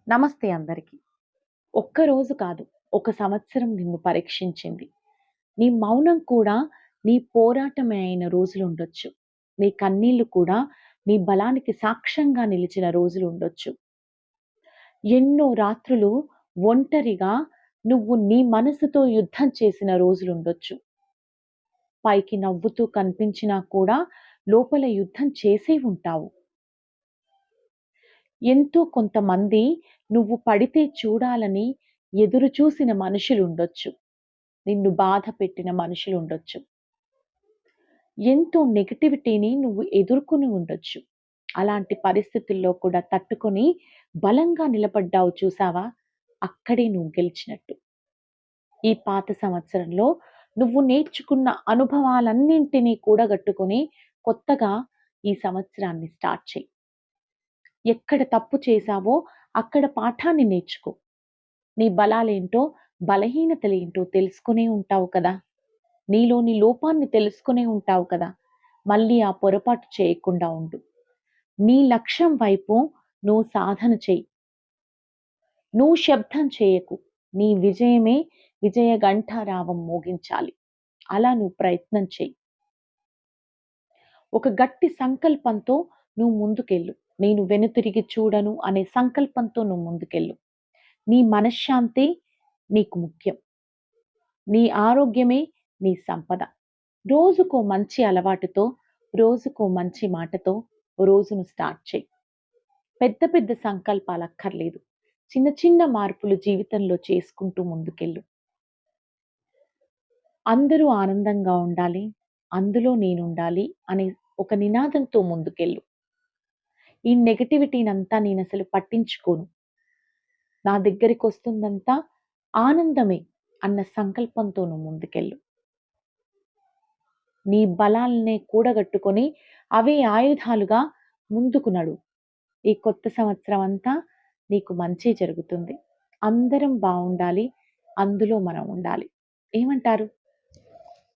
నమస్తే అందరికి. ఒక్కరోజు కాదు, ఒక సంవత్సరం నిన్ను పరీక్షించింది. నీ మౌనం కూడా నీ పోరాటమే అయిన రోజులుండొచ్చు. నీ కన్నీళ్లు కూడా నీ బలానికి సాక్ష్యంగా నిలిచిన రోజులుండొచ్చు. ఎన్నో రాత్రులు ఒంటరిగా నువ్వు నీ మనసుతో యుద్ధం చేసిన రోజులుండొచ్చు. పైకి నవ్వుతూ కనిపించినా కూడా లోపల యుద్ధం చేసే ఉంటావు. ఎంతో కొంతమంది నువ్వు పడితే చూడాలని ఎదురు చూసిన మనుషులుండొచ్చు. నిన్ను బాధ పెట్టిన మనుషులుండొచ్చు. ఎంతో నెగటివిటీని నువ్వు ఎదుర్కొని ఉండొచ్చు. అలాంటి పరిస్థితుల్లో కూడా తట్టుకొని బలంగా నిలబడ్డావు చూసావా? అక్కడే నువ్వు గెలిచినట్టు. ఈ పాత సంవత్సరంలో నువ్వు నేర్చుకున్న అనుభవాలన్నింటినీ కూడగట్టుకొని కొత్తగా ఈ సంవత్సరాన్ని స్టార్ట్ చెయ్యి. ఎక్కడ తప్పు చేశావో అక్కడ పాఠాన్ని నేర్చుకో. నీ బలాలేంటో, బలహీనతలేంటో తెలుసుకునే ఉంటావు కదా! నీలోని లోపాన్ని తెలుసుకునే ఉంటావు కదా! మళ్ళీ ఆ పొరపాటు చేయకుండా ఉండు. నీ లక్ష్యం వైపు నువ్వు సాధన చెయ్యి. నువ్వు శబ్దం చేయకు. నీ విజయమే విజయ ఘంటారావం మోగించాలి. అలా నువ్వు ప్రయత్నం చెయ్యి. ఒక గట్టి సంకల్పంతో నువ్వు ముందుకెళ్ళు. నేను వెనుతిరిగి చూడను అనే సంకల్పంతో నువ్వు ముందుకెళ్ళు. నీ మనశ్శాంతి నీకు ముఖ్యం. నీ ఆరోగ్యమే నీ సంపద. రోజుకో మంచి అలవాటుతో, రోజుకో మంచి మాటతో రోజును స్టార్ట్ చెయ్యి. పెద్ద పెద్ద సంకల్పాలక్కర్లేదు. చిన్న చిన్న మార్పులు జీవితంలో చేసుకుంటూ ముందుకెళ్ళు. అందరూ ఆనందంగా ఉండాలి. అందులో నేనుండాలి అనే ఒక నినాదంతో ముందుకెళ్ళు. ఈ నెగటివిటీనంతా నేనసలు పట్టించుకోను. నా దగ్గరికొస్తుందంతా ఆనందమే అన్న సంకల్పంతో నువ్వు ముందుకెళ్ళు. నీ బలాల్నే కూడగట్టుకొని అవే ఆయుధాలుగా ముందుకు నడువు. ఈ కొత్త సంవత్సరం అంతా నీకు మంచే జరుగుతుంది. అందరం బావుండాలి. అందులో మనం ఉండాలి. ఏమంటారు?